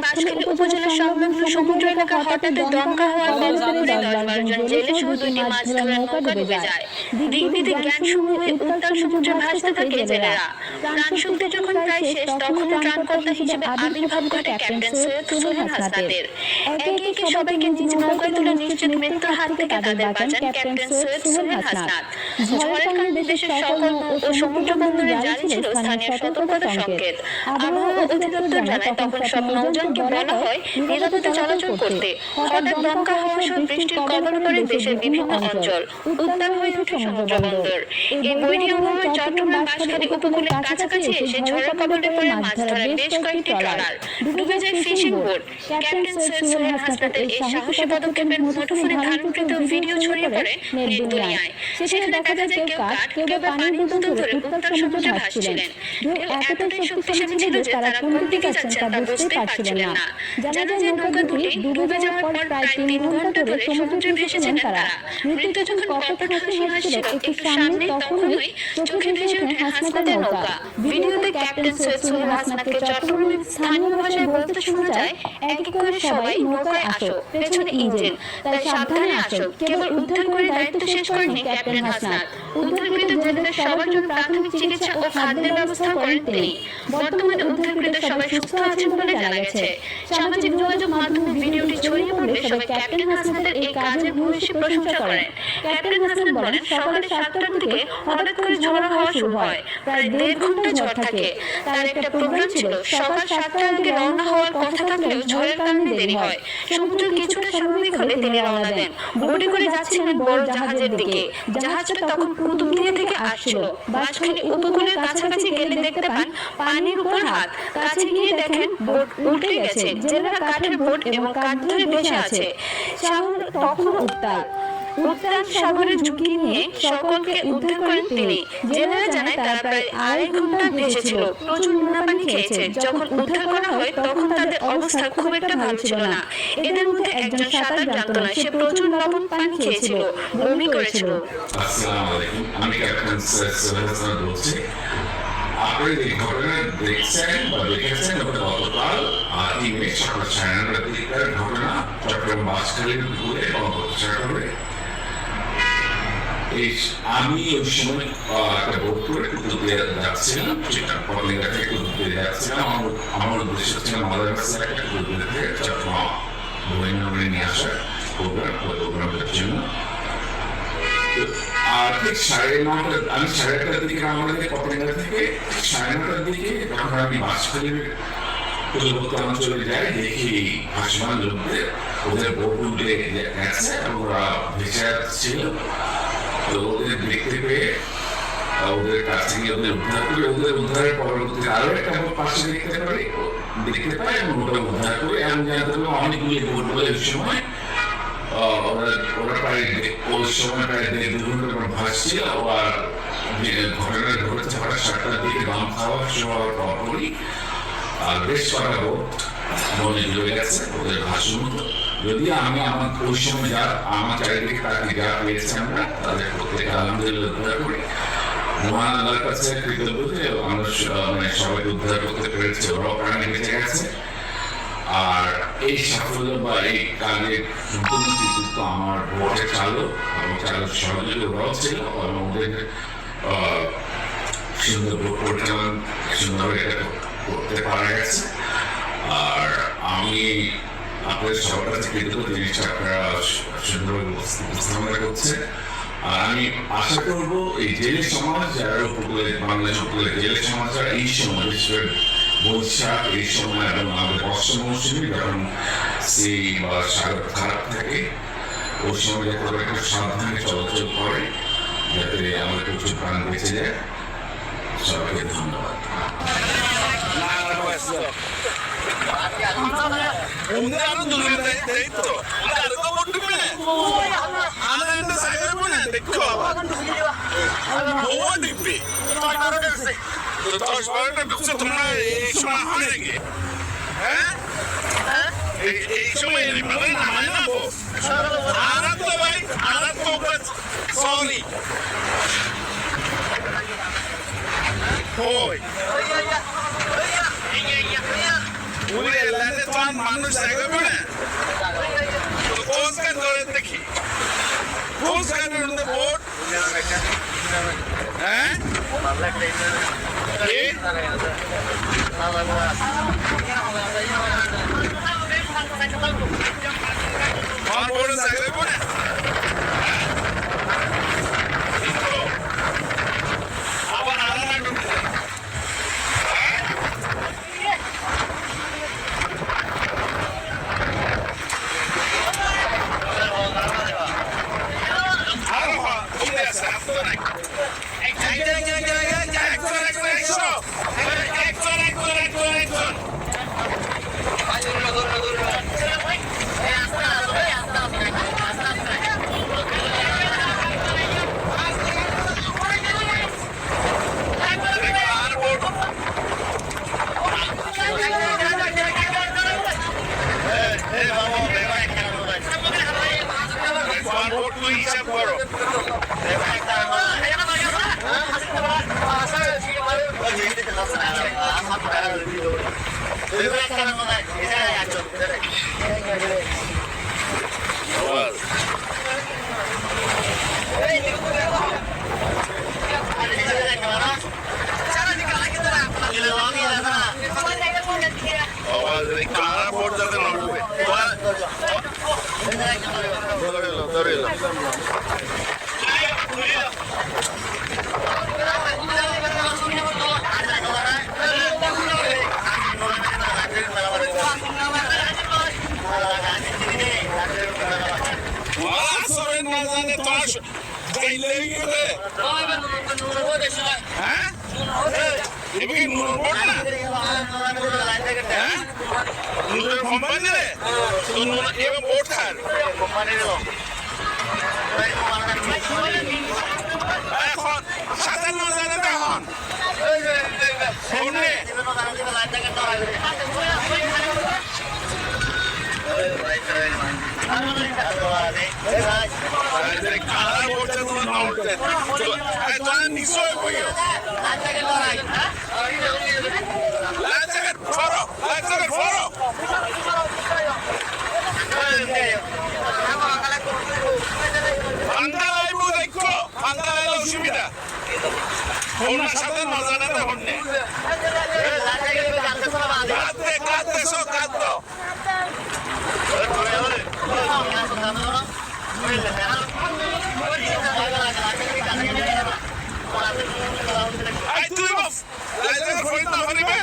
বাঁশখালী উপজেলা সংলগ্ন সমুদ্র এলাকা হঠাৎ দমকা হওয়ার ফলে 10-12 জন জেলে সহ 2টি মাছ ধরার নৌকা ডুবে যায়। দিক-বিদিক জ্ঞান সমূহে উত্তাল সমুদ্রে ভাসতে থাকে জেলেরা। প্রাণশক্তি যখন প্রায় শেষ, তখন ত্রাণকর্তা হিসেবে আবির্ভাব ঘটে ক্যাপ্টেন সৈয়দ সোহেল হাসনাতের। একে একে সবাইকে নিজ নৌকায় তুলে নিশ্চিত মৃত্যুর হাত থেকে তাদের বাঁচান ক্যাপ্টেন সৈয়দ সোহেল হাসনাত। ঝড়ের কারণে দেশের সকল নৌ ও সমুদ্র বন্দরে জারি ছিল স্থানীয় সতর্কতা সংকেত। আবহাওয়া অধিদপ্তর জানায়, তখন সব নৌযানকে বলা হয় নিরাপদে চলাচল করতে। হঠাৎ দমকা হওয়া সহ বৃষ্টির কবলে পড়ে দেশের বিভিন্ন অঞ্চল। উত্তাল হয়ে ওঠে সমুদ্র বন্দর। এই বৈরী আবহাওয়ায় চট্টগ্রাম বাঁশখালী উপকূলের কাছাকাছি এসে ঝড়ের কবলে পড়ে মাছ ধরার বেশ কয়েকটি ট্রলার। ডুবে যায় fishing boat. Captain Syed Sohel হাসনাতের এই সাহসী পদক্ষেপের মুঠোফোনে ধারণকৃত ভিডিও ছড়িয়ে পড়ে নেট দুনিয়ায়। সেখানে দেখা যায় কেউ কাঠ, কেউ বা পানির বোতল ধরে উত্তাল সমুদ্রে ভাসছিলেন। ঢেউ এতটাই শক্তিশালী ছিল যে তারা কোন দিকে যাচ্ছেন তা বুঝতেই পারছিলেন না। জানা যায় নৌকা দুটি ডুবে যাওয়ার পর প্রায় 3 ঘন্টা ধরে সমুদ্রে ভেসেছিলেন তারা। মৃত্যু যখন কপট হাসি হাসছিল একটু সামনে, তখনই চোখে ভেসে ওঠে হাসনাতের নৌকা। ভিডিওতে ক্যাপ্টেন সৈয়দ সোহেল হাসনাতকে চট্টগ্রামের স্থানীয় ভাষায় বলতে শোনা যায়, এক এক করে সবাই নৌকায় আসো, পেছনে ইঞ্জিন, তাই সাবধানে আসো। কেবল উদ্ধার করে দায়িত্ব শেষ করেননি ক্যাপ্টেন হাসনাত, উদ্ধারকৃত জেলেদের সবার জন্য প্রাথমিক চিকিৎসা ও খাদ্যের ব্যবস্থা করেন তিনি। বর্তমানে উদ্ধারকৃত সবাই সুস্থ আছেন বলে জানা গেছে। সামাজিক যোগাযোগ মাধ্যমে ভিডিওটি ছড়িয়ে পড়লে সবাই ক্যাপ্টেন হাসনাতের এই কাজের ভূয়সী প্রশংসা করেন। ক্যাপ্টেন হাসনাত বলেন, সকালে 7টার দিকে হঠাৎ করে ঝড় হওয়া শুরু হয়। প্রায় 1.5 ঘন্টা ঝড় থাকে। তার একটা প্রোগ্রাম ছিল, সকাল 7টার আগে রওনা হওয়ার কথা থাকলেও ঝড়ের কারণে দেরি হয়। সমুদ্র কিছুটা স্বাভাবিক হলে তিনি রওনা দেন। বোটে করে যাচ্ছিলেন বড় জাহাজের দিকে। জাহাজটা তখন কুতুবদিয়া থেকে আসছিল। বাঁশখালী উপকূলের কাছাকাছি গেলে দেখতে পান পানির উপর হাত। কাছে গিয়ে দেখেন বোট উল্টে গেছে। জেলেরা কাঠের বোট এবং কাঠ ধরে ভেসে আছে। সাগর তখন উত্তাল সাগরের ঝুঁকি নিয়ে সকলকে উদ্ধার করেন তিনি। জেলেরা জানায়, তারা প্রায় 2.5 ঘন্টা ভেসেছিল, প্রচুর নোনা পানি খেয়েছে। যখন উদ্ধার করা হয় তখন তাদের অবস্থা খুব একটা ভালো ছিল না। এদের মধ্যে একজন সাঁতার জানতো না, সে প্রচুর লবণ পানি খেয়েছিল, বমি করেছিল। আসসালামু আলাইকুম, আমি ক্যাপ্টেন সৈয়দ সোহেল হাসনাত বলছি। আপনারা এই ঘটনা দেখছেন বা দেখেছেন, ওটা গতকাল 8 মে সকাল 9:30টার দিকের ঘটনা। চট্টগ্রাম বাঁশখালীর উপরে বঙ্গোপসাগরে আমি ওই সময় একটা বোট করে কুতুবদিয়া যাচ্ছিলাম, সেটা পটলিঙ্গা থেকে কুতুবদিয়া যাচ্ছিলাম। আমার উদ্দেশ্য ছিল আমাদের কাছে একটা কুতুবদিয়া থেকে চট্টগ্রাম বহির্নগরে নিয়ে আসার প্রোগ্রামের জন্য। আর ঠিক 9:30 আমি 9:30টার দিকে আমাদের পটলিঙ্গা থেকে 9:30টার দিকে যখন আমি বাঁশখালীর পূর্ববর্তী অঞ্চলে যাই, দেখি ভাসমান লোকদের, ওদের বোট উল্টে গেছে, ওরা ভেসে ছিল। তো ওদের দেখতে পেয়ে ওদের কাছে গিয়ে ওদের উদ্ধার করে, ওদের উদ্ধারের পরবর্তীতে আরো একটা পাশে দেখতে পাই এবং ওটা উদ্ধার করে এমন জানতে পারলাম অনেকগুলি বোট বলে ওই সময় ওরা প্রায় ওই সময় প্রায় 1.5 ঘন্টা ভাসছিল। আর ঘটনা ঘটেছে প্রায় 7টার দিকে গাম খাওয়ার সময় পরপরই। আর বেশ কটা বোট নদী ডুবে গেছে ওদের ভাসুন। যদিও আমি আমার ওই সময় আমার চারিদিকে তাকে যা পেয়েছি আমরা তাদের প্রত্যেকে আলহামদুলিল্লাহ উদ্ধার করি। মহান আল্লাহর কাছে কৃতজ্ঞ যে আমরা সবাইকে উদ্ধার করতে পেরেছি, ওরাও প্রাণে বেঁচে গেছে। আর এই সাফল্য বা এই কাজের সম্পূর্ণ কৃতিত্ব আমার বোটের চালক এবং চালক সহযোগী ওরাও ছিল এবং ওদের সুন্দর বোট পরিচালনা সুন্দরভাবে এটা করতে পারা গেছে। আর আমি আপনাদের সবার কাছে কৃতজ্ঞ, জিনিসটা আপনারা সুন্দরভাবে উপস্থাপনা করছে। আর আমি আশা করবো এই জেলে সমাজ যারা উপকূলে, বাংলাদেশ উপকূলে জেলে সমাজ যারা এই সময় বিশেষ বৈশাখ এই সময় এবং আমাদের বর্ষা মৌসুমে যখন সেই বা সাগর খারাপ থাকে, ওই সময় যাতে একটু সাবধানে চলাচল করে যাতে আমাদের প্রচুর প্রাণ বেঁচে যায়। সবাইকে ধন্যবাদ। 오늘하루 누르면 돼 있어. 오늘 거 못 누르면. 아나한테 사이를 보내. 내꺼. 뭐가 늙비? 너 다시 말할 때 무슨 정말 이 시간 하내기. 에? 이 시간에 말을 나만이나 뭐. 아나도 봐이. 아나도 봐. sorry. 호이. 우리 엘란데 Tuan মানুষ দেখবে না তো কোচ কাট করে দেখি coach cut on the board হ্যাঁ কি কোন board দেখবে না আবার আলাদা ঢুকতে হিসাব করো কারা বোর্ড যাতে না উঠবে ধরে এলো না জানে তো যাইলে গেলে হ্যাঁ এবার কি নুন বোর্ড না হ্যাঁ নুনের কোম্পানি রে তো নুন এবার বোর্ড থার এখন সাথে না জানে তখন ফোনে কারা বলছে তুমি না উঠতে তোমার নিশ্চয় কইও অসুবিধা ওনার সাথে না জানে তখন কাঁদতে কাঁদতে সব কাঁদত তুই ফরিদ না পারিবে